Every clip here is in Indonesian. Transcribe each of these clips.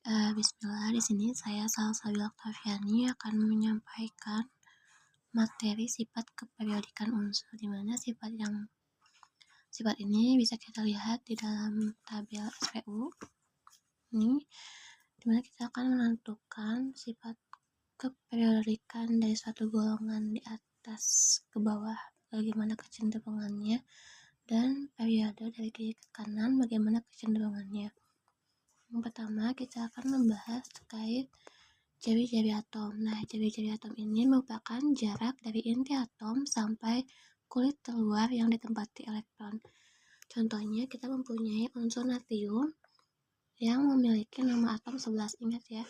Bismillah, di sini saya Salsabila Oktaviani akan menyampaikan materi sifat keperiodikan unsur, di mana sifat ini bisa kita lihat di dalam tabel SPU. Ini di mana kita akan menentukan sifat keperiodikan dari suatu golongan di atas ke bawah, bagaimana kecenderungannya, dan periode dari kiri ke kanan, bagaimana kecenderungannya. Yang pertama, kita akan membahas terkait jari-jari atom. Nah, jari-jari atom ini merupakan jarak dari inti atom sampai kulit terluar yang ditempati elektron. Contohnya, kita mempunyai unsur natrium yang memiliki nomor atom 11. Ingat ya,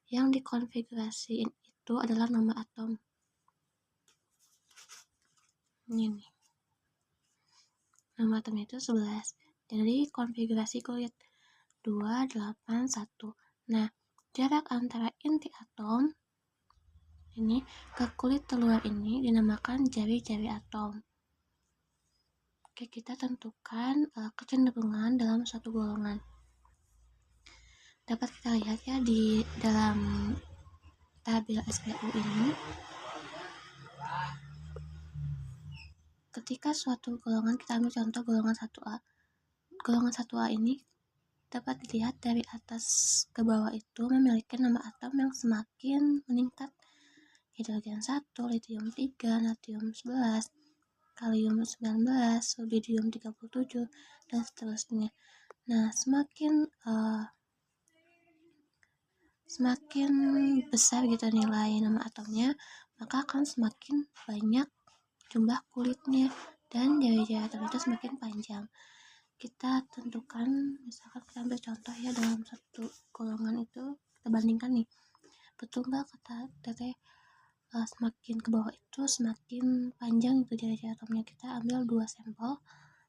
yang dikonfigurasiin itu adalah nomor atom. Ini nih. Nomor atomnya itu 11. Jadi, konfigurasi kulit 2, 8, 1. Nah, jarak antara inti atom ini ke kulit terluar ini dinamakan jari-jari atom. Oke, kita tentukan kecenderungan dalam suatu golongan. Dapat kita lihat ya di dalam tabel SPU ini. Ketika suatu golongan, kita ambil contoh golongan 1A. Golongan 1A ini dapat dilihat dari atas ke bawah itu memiliki nomor atom yang semakin meningkat. Hidrogen 1, litium 3, natrium 11, kalium 19, rubidium 37, dan seterusnya. Nah, semakin besar gitu nilai nomor atomnya, maka akan semakin banyak jumlah kulitnya dan jari-jari atom itu semakin panjang. Kita tentukan, misalkan kita ambil contoh ya, dalam satu golongan itu kita bandingkan nih, betul nggak kata teteh semakin ke bawah itu semakin panjang itu jari-jari atomnya. Kita ambil 2 sampel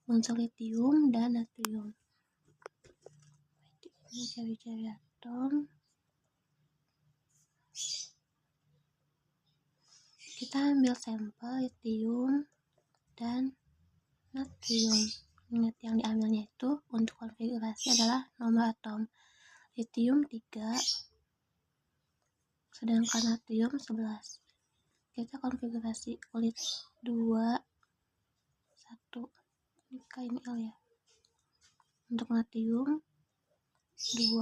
unsur litium dan natrium. Ini jari-jari atom. Kita ambil sampel litium dan natrium. Ingat, yang diambilnya itu untuk konfigurasi adalah nomor atom. Litium 3, sedangkan natrium 11. Kita konfigurasi kulit 2, 1. Ini KNL ya. Untuk natrium 2,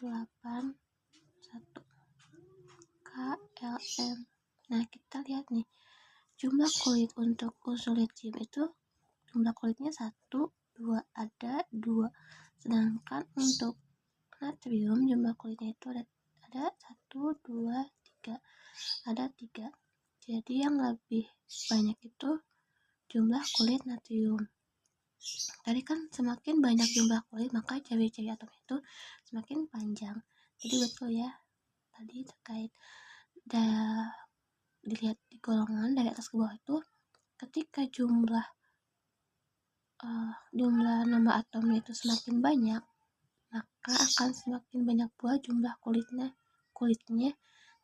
8, 1. KLM. Nah, kita lihat nih, jumlah kulit untuk unsur litium itu jumlah kulitnya 1, 2, ada 2. Sedangkan untuk natrium jumlah kulitnya itu ada 1, 2, 3. Ada 3. Jadi yang lebih banyak itu jumlah kulit natrium. Tadi kan semakin banyak jumlah kulit, maka jari-jari atom itu semakin panjang. Jadi betul ya, tadi terkait dilihat di golongan dari atas ke bawah itu, ketika jumlah nama atomnya itu semakin banyak, maka akan semakin banyak pula jumlah kulitnya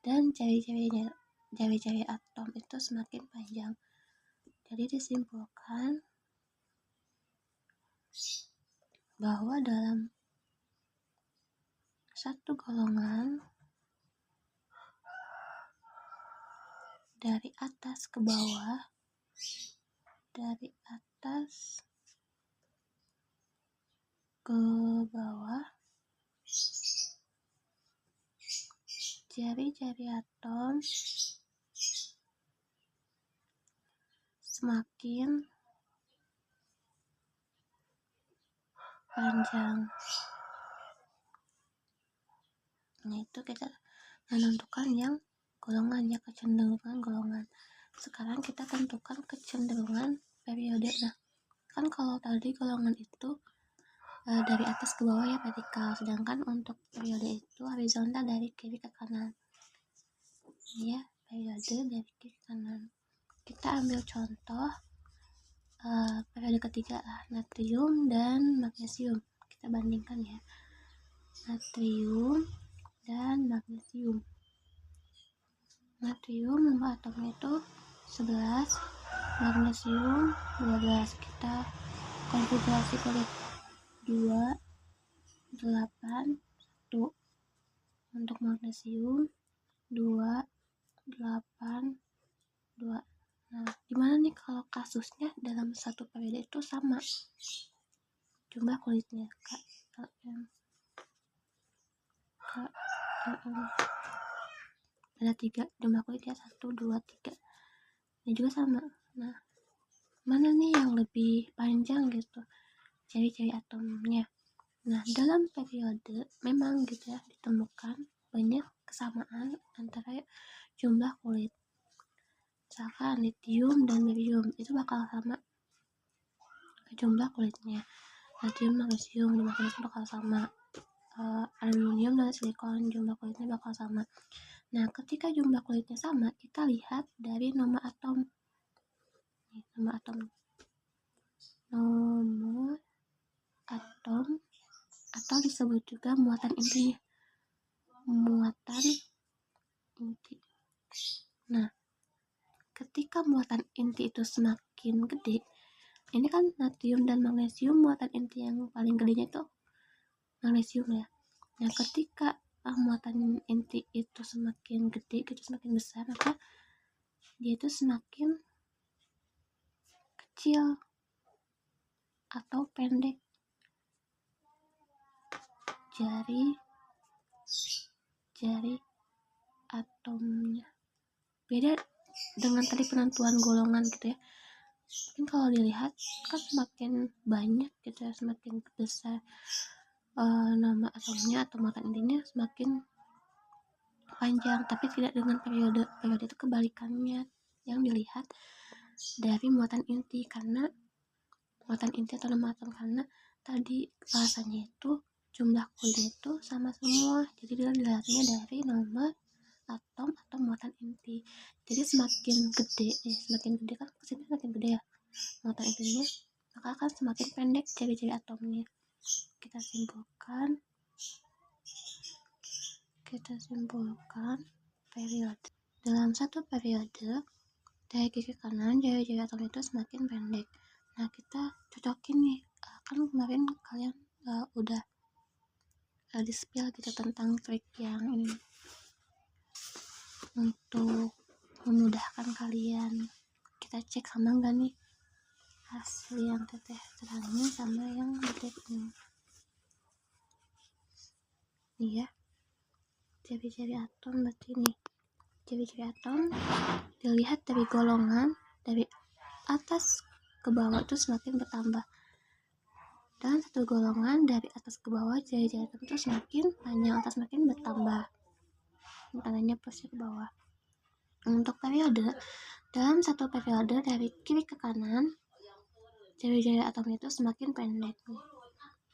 dan jari-jari atom itu semakin panjang. Jadi disimpulkan bahwa dalam satu golongan dari atas ke bawah, jari-jari atom semakin panjang. Nah, itu kita menentukan yang golongannya, kecenderungan golongan. Sekarang kita tentukan kecenderungan periode. Nah, kan kalau tadi golongan itu dari atas ke bawah ya vertikal, sedangkan untuk periode itu horizontal dari kiri ke kanan. Ya, periode dari kiri ke kanan. Kita ambil contoh periode ketiga lah, natrium dan magnesium. Kita bandingkan ya, natrium dan magnesium. Natrium nomor atomnya itu 11, magnesium 12. Kita konfigurasi kulit 2, 8, Untuk magnesium 2, 8, 2. Nah, gimana nih kalau kasusnya dalam satu periode itu sama jumlah kulitnya? Ada 3 jumlah kulitnya, 1, 2, 3. Ini juga sama. Nah, mana nih yang lebih panjang gitu ciri-ciri atomnya? Nah, dalam periode memang gitu ya ditemukan banyak kesamaan antara jumlah kulit. Misalkan litium dan barium itu bakal sama jumlah kulitnya. Litium, magnesium jumlah kulitnya bakal sama. Aluminium dan silikon jumlah kulitnya bakal sama. Nah, ketika jumlah kulitnya sama, kita lihat dari nomor atom. Nomor atom atau disebut juga muatan intinya. Muatan inti. Nah, ketika muatan inti itu semakin gede, ini kan natrium dan magnesium, muatan inti yang paling gedenya itu magnesium ya. Nah, ketika muatan inti itu semakin gede gitu, semakin besar, maka dia itu semakin kecil atau pendek. Jari atomnya beda dengan tadi penentuan golongan gitu ya. Mungkin kalau dilihat kan semakin banyak gitu ya, semakin besar nama atomnya atau muatan intinya semakin panjang, tapi tidak dengan periode itu kebalikannya yang dilihat dari muatan inti, karena muatan inti atau nama atom karena tadi bahasanya itu jumlah kulitnya itu sama semua, jadi dia dilihatnya dari nomor atom atau muatan inti. Jadi semakin gede kan kesini semakin gede ya muatan intinya, maka akan semakin pendek ciri-ciri atomnya. Kita simpulkan periode. Dalam satu periode dari kiri ke kanan jari-jari atom itu semakin pendek. Nah, kita cocokin nih, kan kemarin kalian udah di-spill gitu tentang trik yang ini untuk memudahkan kalian. Kita cek sama enggak nih hasil yang teteh terangin sama yang trik ini. Nih ya, ciri-ciri atom berarti nih. Ciri-ciri atom dilihat dari golongan dari atas ke bawah itu semakin bertambah. Dan satu golongan dari atas ke bawah ciri-ciri atom itu semakin panjang atau semakin bertambah. Tandanya plusnya ke bawah. Untuk periode, dalam satu periode dari kiri ke kanan ciri-ciri atom itu semakin pendek.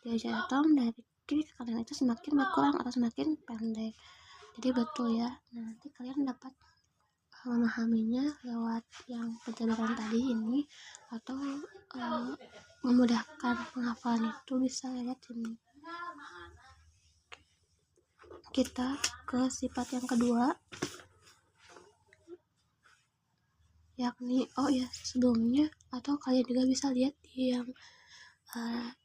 Ciri-ciri atom dari kiri ke kanan itu semakin berkurang atau semakin pendek. Jadi betul ya. Nah, nanti kalian dapat memahaminya lewat yang penjelasan tadi ini, atau memudahkan penghafalan itu bisa lewat ini. Kita ke sifat yang kedua, yakni sebelumnya atau kalian juga bisa lihat di yang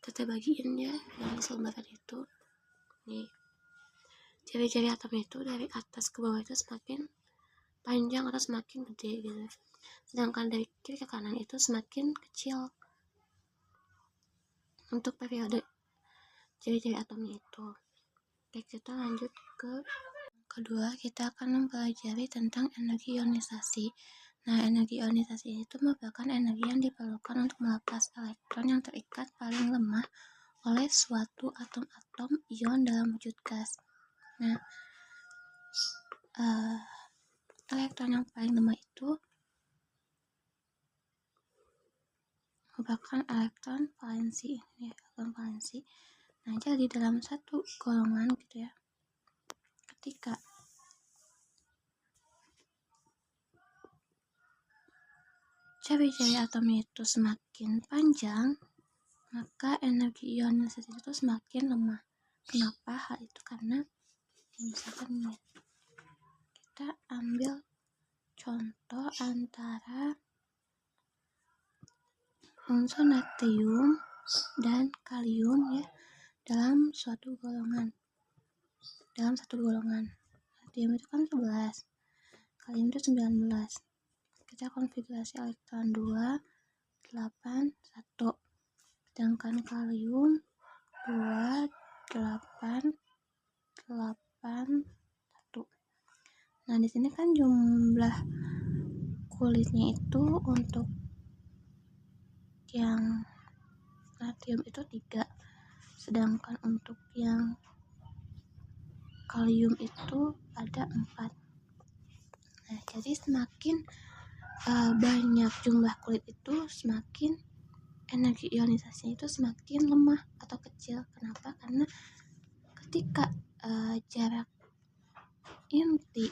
teteh bagiin ya, yang selembaran itu nih, ciri-ciri atom itu dari atas ke bawah itu semakin panjang atau semakin gede gitu, sedangkan dari kiri ke kanan itu semakin kecil. Untuk periode ciri-ciri atomnya itu. Oke, kita lanjut ke kedua, kita akan mempelajari tentang energi ionisasi. Nah, energi ionisasi itu merupakan energi yang diperlukan untuk melepas elektron yang terikat paling lemah oleh suatu atom-atom ion dalam wujud gas. Nah, elektron yang paling lemah itu merupakan elektron valensi. Nah, jadi dalam satu golongan gitu ya, ketika ciri-ciri atomnya itu semakin panjang, maka energi ionisasi itu semakin lemah. Kenapa hal itu? Karena misalkan nih, kita ambil contoh antara unsur natrium dan kalium ya dalam suatu golongan. dalam satu golongan. Natrium itu kan 11, kalium itu 19. Kita konfigurasi elektron 2, 8, 1. Sedangkan kalium 2, 8, 8, 1. Nah, di sini kan jumlah kulitnya itu untuk yang natrium itu 3, sedangkan untuk yang kalium itu ada 4. Nah, jadi semakin banyak jumlah kulit itu, semakin energi ionisasinya itu semakin lemah atau kecil. Kenapa? Karena ketika jarak inti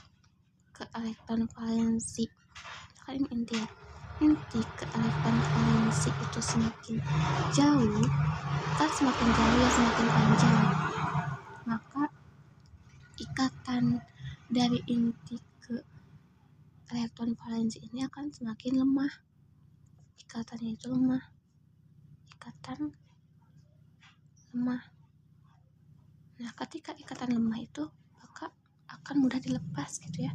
ke elektron valensi, misalkan ini inti ya, inti ke elektron valensi itu semakin jauh, kan semakin jauh ya semakin panjang, maka ikatan dari inti ke elektron valensi ini akan semakin lemah. Ikatannya itu lemah, ikatan lemah. Nah, ketika ikatan lemah itu maka akan mudah dilepas gitu ya.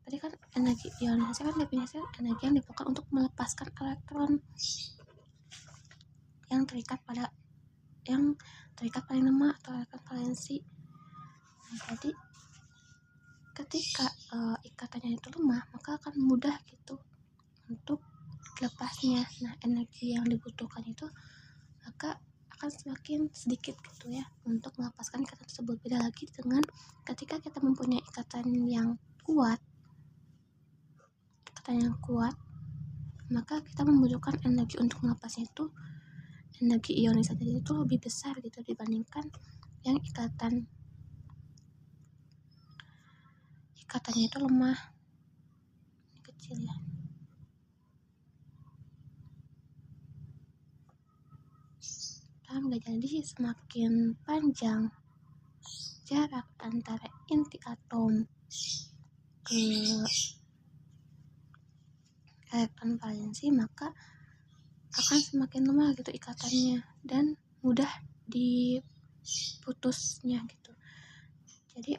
Tadi kan energi ionisasi kan definisinya energi yang diperlukan untuk melepaskan elektron yang terikat paling lemah atau elektron valensi. Nah, jadi ketika ikatannya itu lemah, maka akan mudah gitu untuk lepasnya. Nah, energi yang dibutuhkan itu maka akan semakin sedikit gitu ya untuk melepaskan ikatan tersebut. Beda lagi dengan ketika kita mempunyai ikatan yang kuat, maka kita membutuhkan energi untuk melepasnya itu, energi ionisasi itu lebih besar gitu dibandingkan yang ikatannya itu lemah, kecil ya. Paham gak? Jadi semakin panjang jarak antara inti atom ke elektron valensi, maka akan semakin lemah gitu ikatannya dan mudah diputusnya gitu. Jadi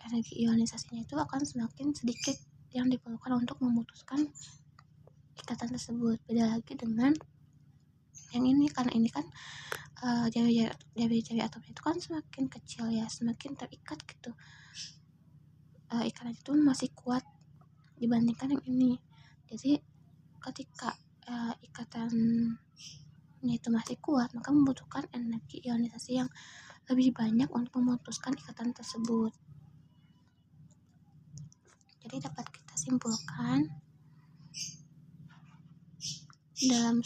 energi ionisasinya itu akan semakin sedikit yang diperlukan untuk memutuskan ikatan tersebut. Beda lagi dengan yang ini, karena ini kan jari atomnya itu kan semakin kecil ya, semakin terikat gitu. Ikatan itu masih kuat dibandingkan yang ini. Jadi ketika ikatannya itu masih kuat, maka membutuhkan energi ionisasi yang lebih banyak untuk memutuskan ikatan tersebut. Jadi dapat kita simpulkan dalam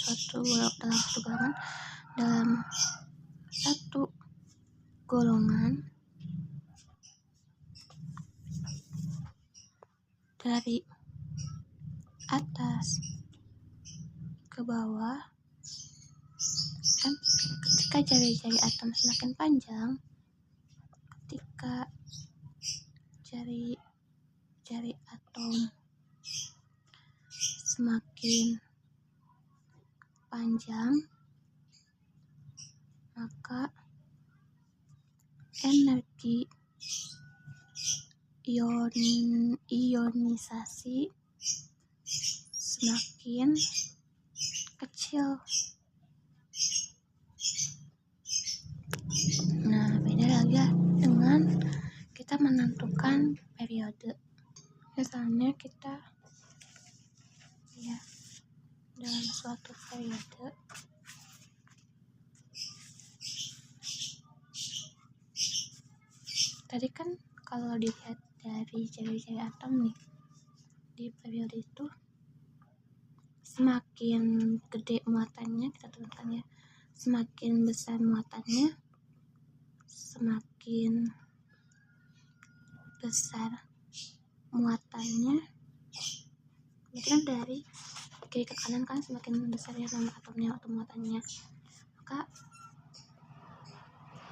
satu golongan dari atas ke bawah, kan ketika jari-jari atom semakin panjang, ketika jari atom semakin panjang, maka energi ionisasi semakin kecil. Nah, beda lagi dengan kita menentukan periode. Misalnya kita ya dalam suatu periode tadi kan kalau dilihat dari jari-jari atom nih, di periode itu semakin gede muatannya, kita turunkan ya, semakin besar muatannya, semakin besar muatannya, berarti kan dari kiri ke kanan kan semakin besar ya nomor atomnya atau muatannya,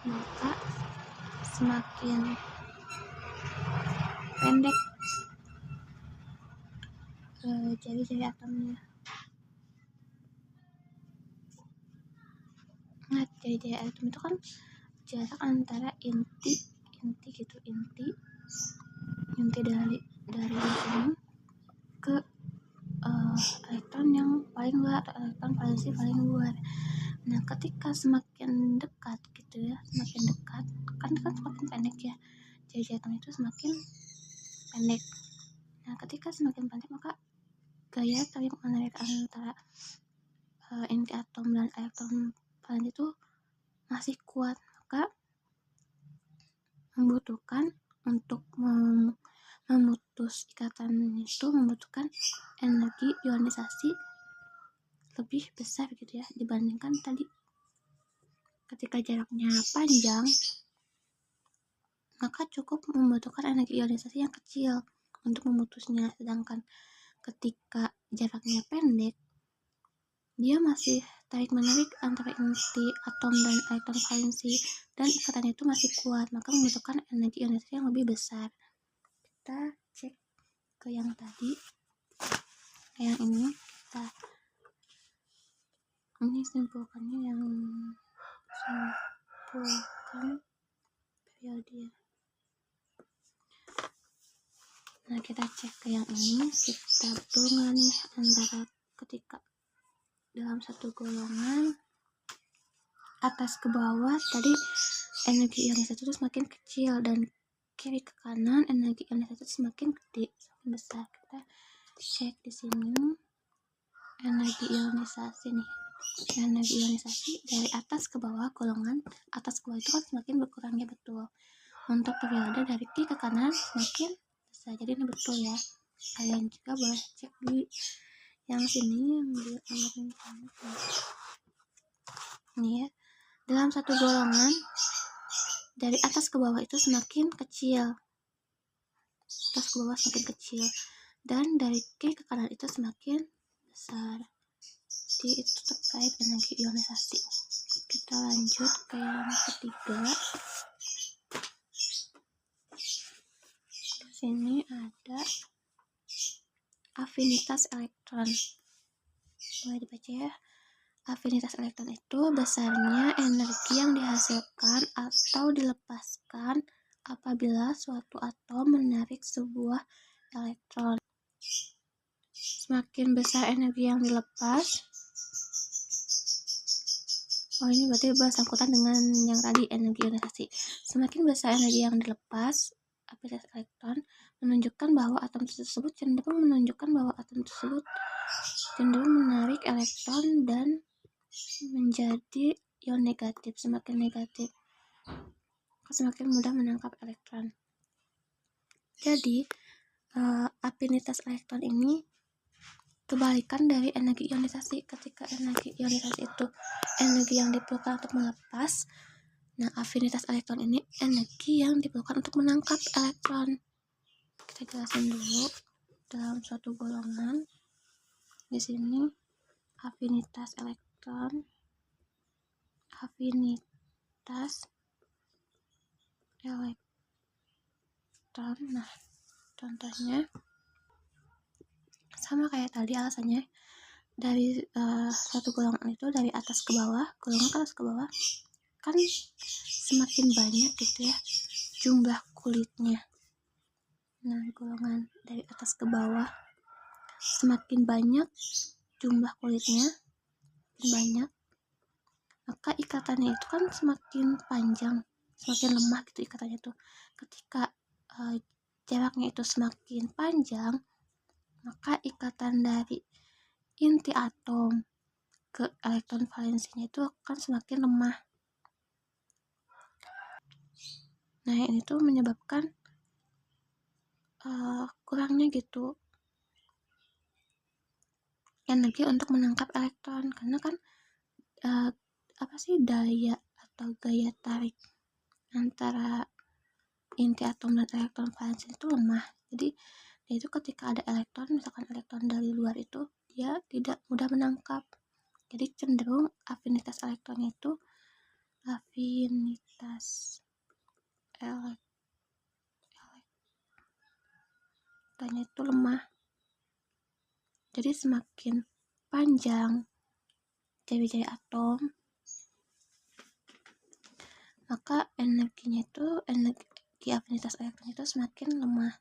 maka semakin pendek jari-jari atomnya. Nah, jari-jari atom itu kan jarak antara inti dari ini ke elektron yang paling luar atau elektron valensi paling luar. Nah, ketika semakin dekat gitu ya, semakin dekat kan semakin pendek ya, jadi jatuh itu semakin pendek. Nah, ketika semakin pendek maka gaya tarik menarik antara inti atom dan elektron valensi itu masih kuat, maka membutuhkan untuk memutus ikatan itu membutuhkan energi ionisasi lebih besar gitu ya dibandingkan tadi. Ketika jaraknya panjang maka cukup membutuhkan energi ionisasi yang kecil untuk memutusnya, sedangkan ketika jaraknya pendek dia masih tarik menarik antara inti atom dan elektron valensi dan ikatannya itu masih kuat, maka membutuhkan energi ionisasi yang lebih besar. Kita cek ke yang tadi, yang ini ini simpulkannya, yang simpulkan periode. Nah, kita cek ke yang ini, kita hubungan nih antara ketika dalam satu golongan atas ke bawah tadi energi ionisasi itu semakin kecil dan kiri ke kanan energi ionisasi itu semakin gede, semakin besar. Kita cek di sini energi ionisasi nih, energi ionisasi dari atas ke bawah, golongan atas ke bawah itu kan semakin berkurangnya, betul. Untuk periode dari kiri ke kanan semakin besar, jadi ini betul ya. Kalian juga boleh cek di yang sini, yang di ini ya. Dalam satu golongan dari atas ke bawah itu semakin kecil, atas ke bawah semakin kecil, dan dari kiri ke kanan itu semakin besar. Jadi itu terkait energi ionisasi. Kita lanjut ke yang ketiga. Di sini ada afinitas elektron. Boleh dibaca ya. Afinitas elektron itu besarnya energi yang dihasilkan atau dilepaskan apabila suatu atom menarik sebuah elektron. Semakin besar energi yang dilepas, ini berarti bersangkutan dengan yang tadi, energi ionisasi. Semakin besar energi yang dilepas, afinitas elektron menunjukkan bahwa atom tersebut cenderung menarik elektron dan menjadi ion negatif. Semakin negatif, semakin mudah menangkap elektron. Jadi afinitas elektron ini kebalikan dari energi ionisasi. Ketika energi ionisasi itu energi yang diperlukan untuk melepas, nah afinitas elektron ini energi yang diperlukan untuk menangkap elektron. Kita jelasin dulu. Dalam suatu golongan, di sini afinitas elektron, nah contohnya sama kayak tadi alasannya. Dari suatu golongan itu dari atas ke bawah, golongan atas ke bawah kan semakin banyak gitu ya jumlah kulitnya. Nah, golongan dari atas ke bawah semakin banyak jumlah kulitnya, banyak, maka ikatannya itu kan semakin panjang, semakin lemah gitu ikatannya tuh. Ketika jaraknya itu semakin panjang, maka ikatan dari inti atom ke elektron valensinya itu akan semakin lemah. Nah, ini tuh menyebabkan kurangnya gitu energi untuk menangkap elektron, karena kan daya atau gaya tarik antara inti atom dan elektron valensi itu lemah. Jadi itu ketika ada elektron, misalkan elektron dari luar itu dia tidak mudah menangkap. Jadi cenderung afinitas elektronnya itu elektronnya itu lemah. Jadi semakin panjang jari-jari atom, maka energi afinitas elektron itu semakin lemah.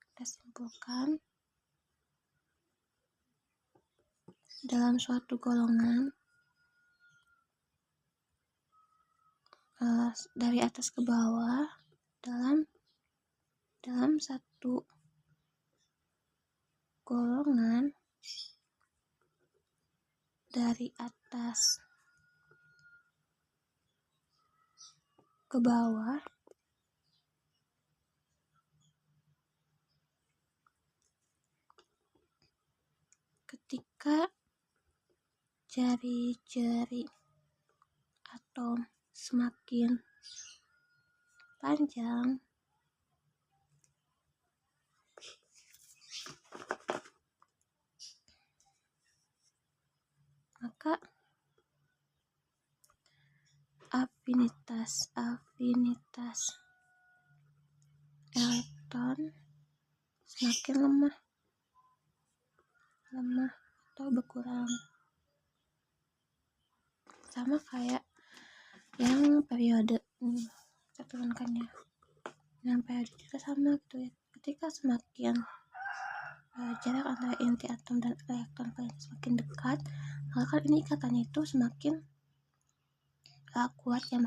Kita simpulkan, dalam suatu golongan dari atas ke bawah, dalam satu golongan dari atas ke bawah, ketika jari-jari atom semakin panjang, maka afinitas elektron semakin lemah atau berkurang. Sama kayak yang periode kita turunkannya. Yang periode juga sama gitu ya. Ketika semakin jarak antara inti atom dan elektron semakin dekat, maka kan ini ikatannya itu semakin kuat ya,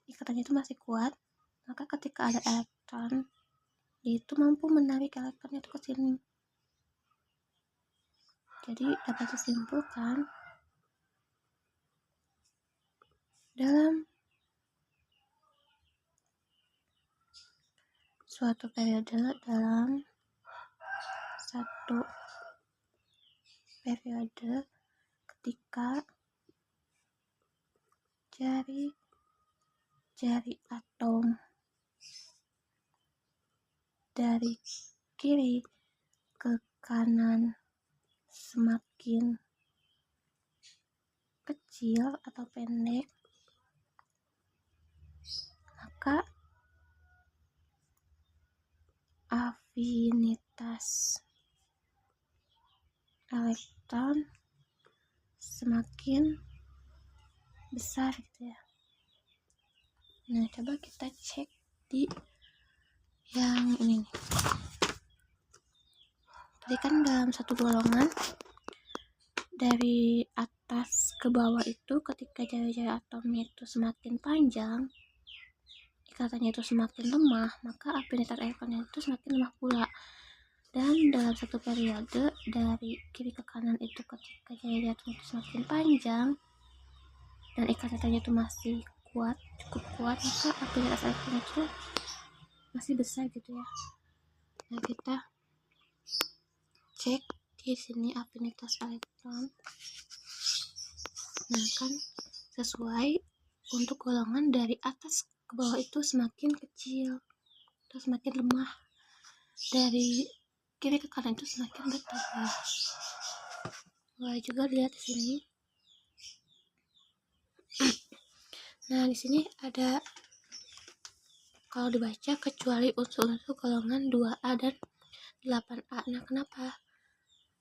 ikatannya itu masih kuat. Maka ketika ada elektron, dia itu mampu menarik elektronnya itu ke sini. Jadi dapat disimpulkan, dalam suatu periode, dalam satu periode, ketika jari atom dari kiri ke kanan semakin kecil atau pendek, maka afinitas elektron semakin besar gitu ya. Nah, coba kita cek di yang ini nih. Tadi kan dalam satu golongan dari atas ke bawah itu, ketika jari-jari atomnya itu semakin panjang, ikatannya itu semakin lemah, maka afinitas elektronnya itu semakin lemah pula. Dan dalam satu periode dari kiri ke kanan itu, ketika jari-jari atom itu semakin panjang dan ikatannya itu masih cukup kuat, maka afinitas elektronnya itu masih besar gitu ya. Nah, kita cek di sini afinitas elektron. Nah, kan sesuai untuk golongan dari atas ke bawah itu semakin kecil atau semakin lemah, dari kiri ke kanan itu semakin bertambah. Boleh juga dilihat di sini. Nah, di sini ada, kalau dibaca, kecuali unsur-unsur golongan 2A dan 8A. Nah, kenapa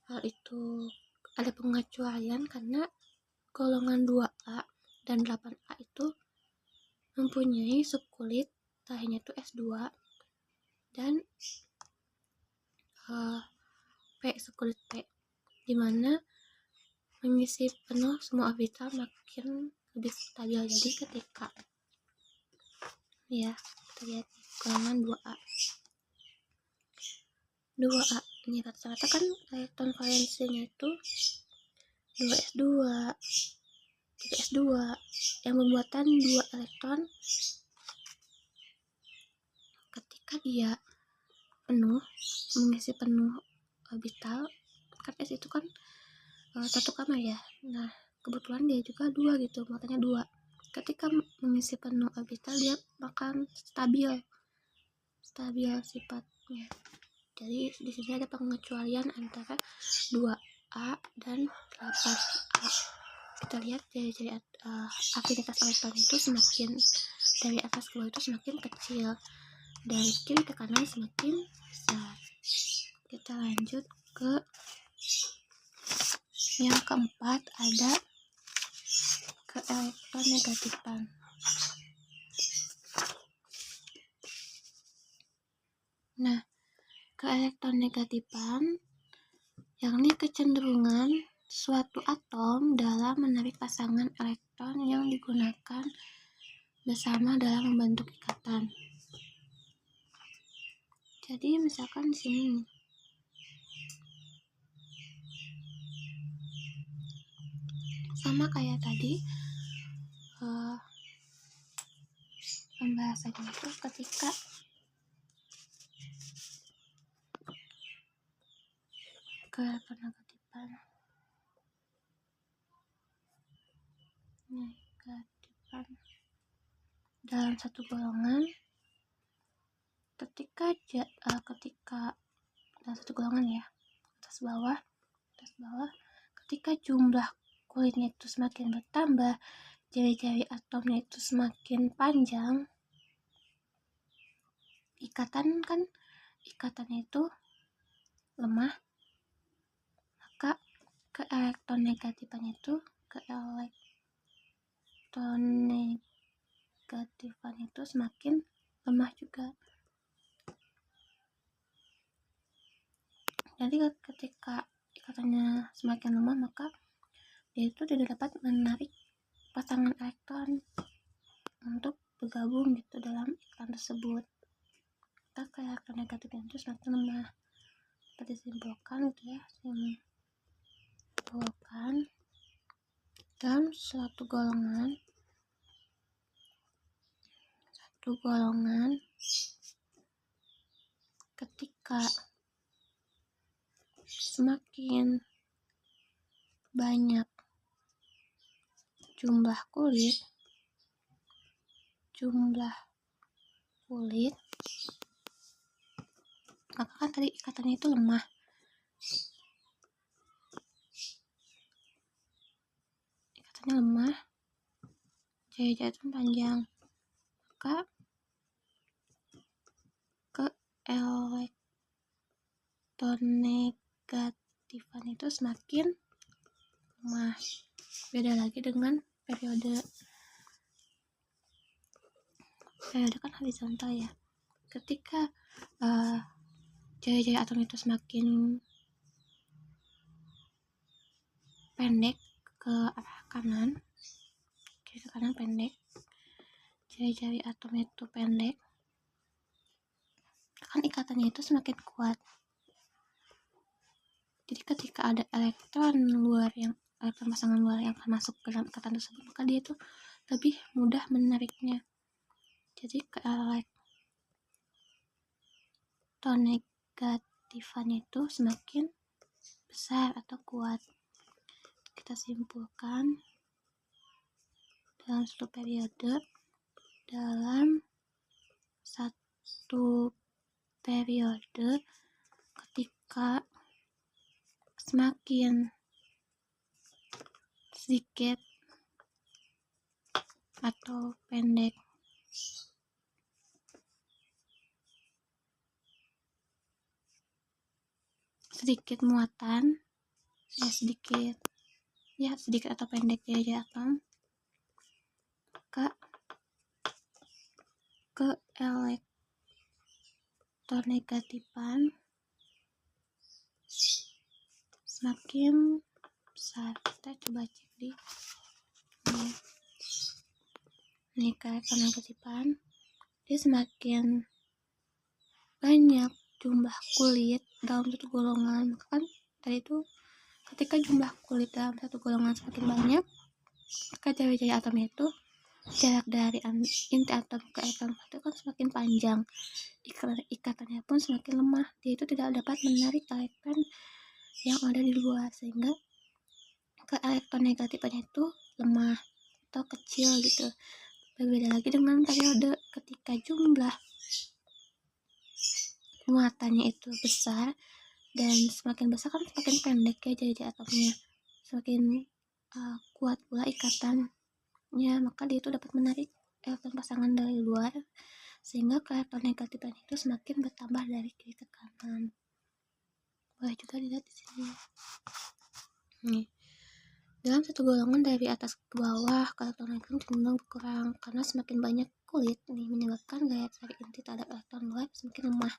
hal itu ada pengecualian? Karena golongan 2A dan 8A itu mempunyai subkulit, terakhirnya itu S2, dan subkulit P, dimana mengisi penuh semua orbital makin lebih stabil. Jadi ketika ya, kita lihat golongan 2A ini rata-rata kan elektron valensinya itu 2s2, 3s2, yang membuatan 2 elektron ketika dia penuh, mengisi penuh orbital, kan S itu kan satu kamar ya. Nah, kebetulan dia juga 2 gitu, muatannya 2. Ketika mengisi penuh orbital, dia akan stabil sifatnya. Jadi di sini ada pengecualian antara 2A dan 8A. Kita lihat dari afinitas elektron itu semakin dari atas ke bawah itu semakin kecil, dari kiri ke kanan semakin besar. Kita lanjut ke yang keempat, ada keelektronegatifan. keelektronegatifan, yakni kecenderungan suatu atom dalam menarik pasangan elektron yang digunakan bersama dalam membentuk ikatan. Jadi misalkan di sini nih, sama kayak tadi pembahasannya itu ketika keelektronegatifan dalam satu golongan, ketika dalam satu golongan ya, atas bawah, ketika jumlah kulitnya itu semakin bertambah, jari-jari atomnya itu semakin panjang, ikatannya itu lemah, maka keelektronegatifan itu semakin lemah juga. Jadi ketika ikatannya semakin lemah, maka dia itu tidak dapat menarik pasangan elektron untuk bergabung gitu dalam ikatan tersebut. Maka keelektronegatifan itu semakin lemah. Dapat disimpulkan gitu ya, dalam suatu golongan ketika semakin banyak jumlah kulit, maka kan tadi ikatannya itu lemah. Jari-jari itu panjang, maka keelektronegatifan itu semakin lemah. Beda lagi dengan periode kan horizontal ya. Ketika jari-jari atom itu semakin pendek ke arah kanan, kiri ke kanan pendek, jari-jari atom itu pendek, kan ikatannya itu semakin kuat. Jadi ketika ada elektron pasangan luar yang akan masuk ke dalam ikatan tersebut, maka dia itu lebih mudah menariknya. Jadi keelektronegatifan itu semakin besar atau kuat. Kita simpulkan, dalam satu periode ketika semakin sedikit atau pendek sedikit muatan, sedikit atau pendek jari atom, maka keelektronegatifan semakin besar. Kita coba cek di ini keelektronegatifan, dia semakin banyak jumlah kulit dalam satu golongan. Maka kan tadi itu ketika jumlah kulit dalam satu golongan semakin banyak, maka jari-jari atomnya itu jarak dari inti atom ke elektron itu kan semakin panjang, ikatannya pun semakin lemah. Dia itu tidak dapat menarik elektron yang ada di luar, sehingga keelektronegatifan itu lemah atau kecil gitu. Berbeda lagi dengan periode ketika jumlah muatannya itu besar, dan semakin besar kan semakin pendek ya jari-jari atomnya, semakin kuat pula ikatannya, maka dia itu dapat menarik elektron pasangan dari luar, sehingga keelektronegatifan itu semakin bertambah dari kiri ke kanan. Boleh juga dilihat di sini. Nih, dalam satu golongan dari atas ke bawah, keelektronegatifan cenderung berkurang karena semakin banyak kulit menyebabkan gaya tarik inti terhadap elektron luar semakin lemah.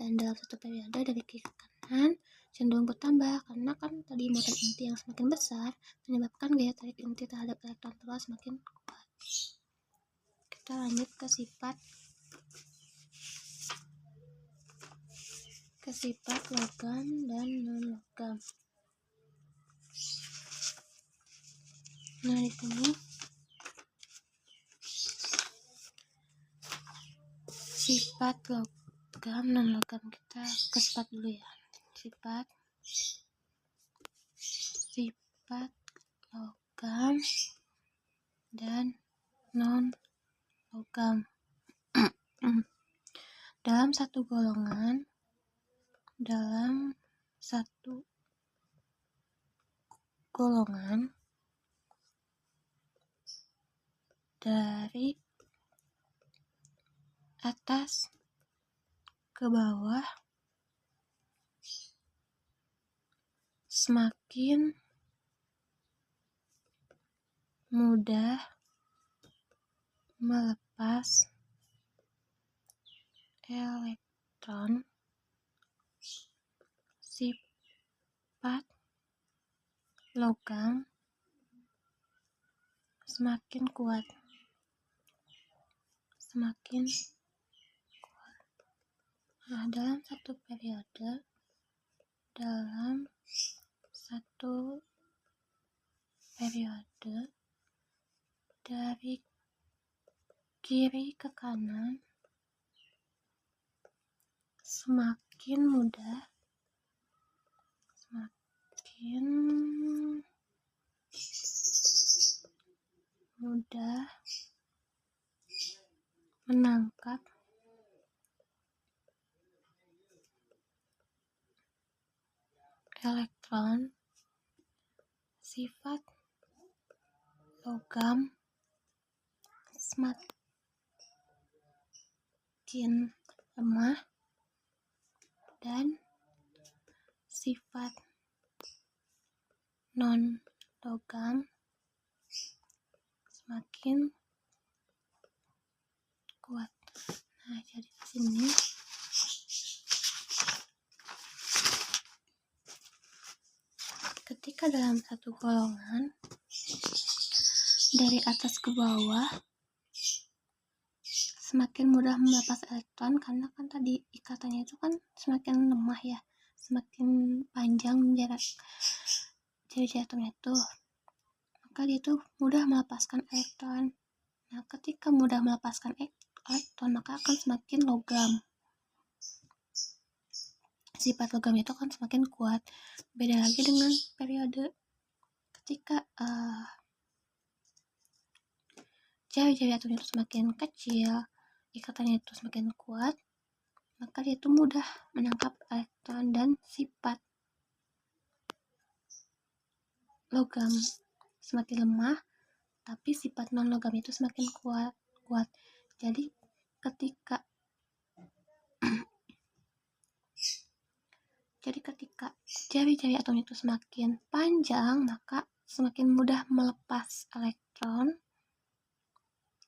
dan dalam satu periode dari kiri ke kanan cenderung bertambah karena kan tadi muatan inti yang semakin besar menyebabkan gaya tarik inti terhadap elektron terluar semakin kuat. Kita lanjut ke sifat logam dan non-logam. Nah, di sini sifat logam non-logam, kita ke sifat dulu ya. Sifat logam dan non-logam. Dalam satu golongan dari atas ke bawah semakin mudah melepas elektron. Sifat logam semakin kuat. Nah, dalam satu periode, dari kiri ke kanan semakin mudah menangkap elektron. Sifat logam semakin lemah dan sifat non-logam semakin kuat. Nah, jadi di sini ketika dalam satu golongan dari atas ke bawah semakin mudah melepas elektron karena kan tadi ikatannya itu kan semakin lemah ya, semakin panjang jarak jari-jari atomnya itu, maka dia tuh mudah melepaskan elektron. Nah, ketika mudah melepaskan elektron maka akan semakin logam. Sifat logam itu akan semakin kuat. Beda lagi dengan periode ketika jari-jari atom itu semakin kecil, ikatannya itu semakin kuat, maka dia itu mudah menangkap elektron dan sifat logam semakin lemah, tapi sifat non-logam itu semakin kuat. Jadi ketika jari-jari atom itu semakin panjang, maka semakin mudah melepas elektron,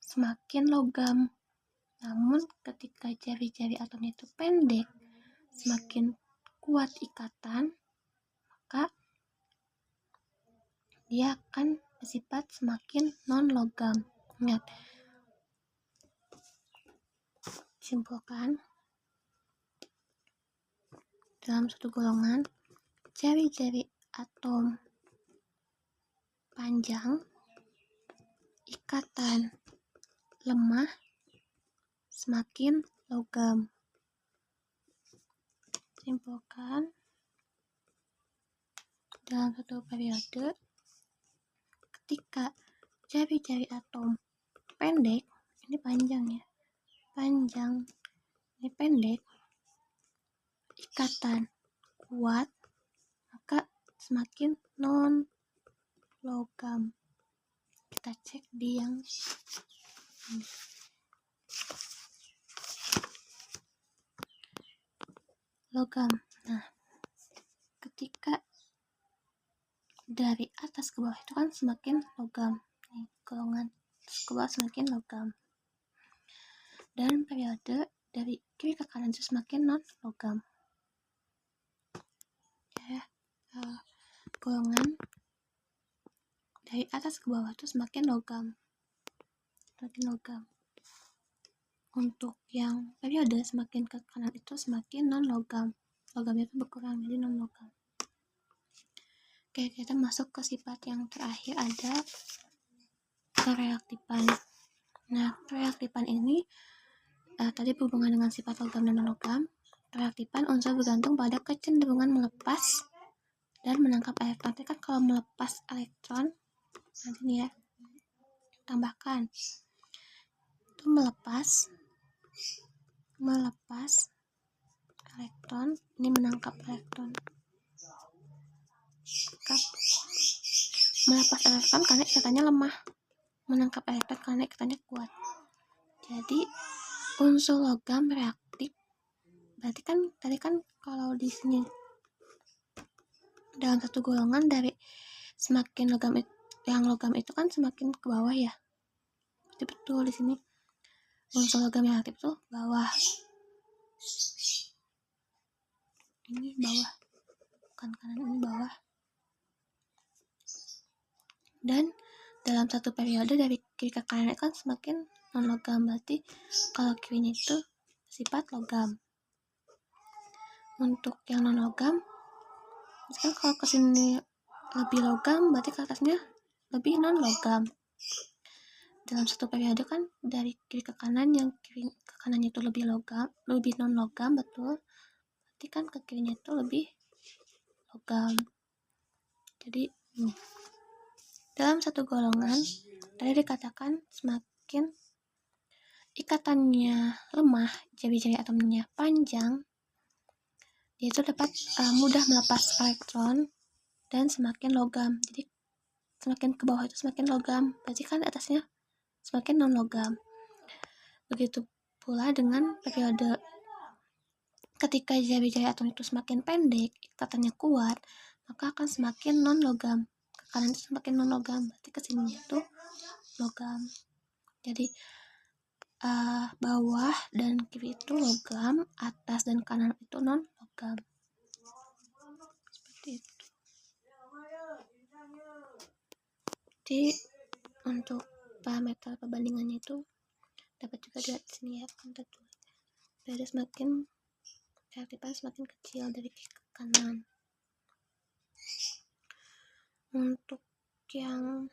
semakin logam. Namun ketika jari-jari atom itu pendek, semakin kuat ikatan, maka dia akan bersifat semakin non-logam. Ingat, simpulkan, dalam satu golongan jari-jari atom panjang, ikatan lemah, semakin logam. Simpulkan, dalam satu periode ketika jari-jari atom pendek, ini panjang ya, ini pendek, ikatan kuat, maka semakin non-logam. Kita cek di yang ini. Logam. Nah, ketika dari atas ke bawah itu kan semakin logam. Nih, golongan atas ke bawah semakin logam. Dan periode dari kiri ke kanan itu semakin non logam. Ya, golongan dari atas ke bawah itu semakin logam. Untuk yang periode semakin ke kanan itu semakin non logam. Logamnya itu berkurang jadi non logam. Oke, kita masuk ke sifat yang terakhir, ada kereaktifan. Nah, kereaktifan ini tadi berhubungan dengan sifat logam dan non logam. Kereaktifan unsur bergantung pada kecenderungan melepas dan menangkap elektron. Kan kalau melepas elektron, nanti nih ya, tambahkan itu melepas elektron, ini menangkap elektron. Melepas elektron karena ikatannya lemah, menangkap elektron karena ikatannya kuat. Jadi unsur logam reaktif, berarti kan tadi kan kalau di sini dalam satu golongan dari semakin logam itu kan semakin ke bawah ya. Jadi betul di sini unsur logam reaktif tuh bawah. Ini bawah, bukan kanan, ini bawah. Dan dalam satu periode dari kiri ke kanan kan semakin non logam, berarti kalau kirinya itu sifat logam. Untuk yang non logam, misalkan kalau ke sini lebih logam, berarti ke atasnya lebih non logam. Dalam satu periode kan dari kiri ke kanan, yang kiri ke kanannya itu lebih logam, lebih non logam, betul. Berarti kan ke kirinya itu lebih logam. Jadi dalam satu golongan tadi dikatakan semakin ikatannya lemah, jari-jari atomnya panjang, dia itu dapat mudah melepas elektron dan semakin logam. Jadi semakin ke bawah itu semakin logam, berarti kan atasnya semakin non logam. Begitu pula dengan periode ketika jari-jari atom itu semakin pendek, ikatannya kuat, maka akan semakin non logam. Ke kanan itu semakin non logam, berarti ke sini itu logam. Jadi bawah dan kiri itu logam, atas dan kanan itu non logam. Seperti itu. Jadi untuk parameter perbandingannya itu dapat juga dilihat di sini ya, kan tertulis. Jadi semakin reaktifan semakin kecil dari kiri ke kanan. Untuk yang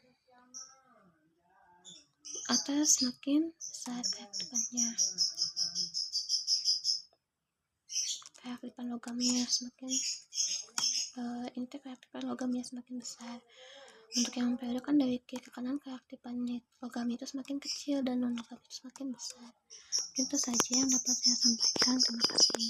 atas semakin besar reaktifannya, reaktifan logamnya semakin intake reaktifan logamnya semakin besar. Untuk yang periode kan dari kiri ke kanan reaktifannya logam itu semakin kecil dan non logam itu semakin besar. Mungkin itu saja yang dapat saya sampaikan. Terima kasih.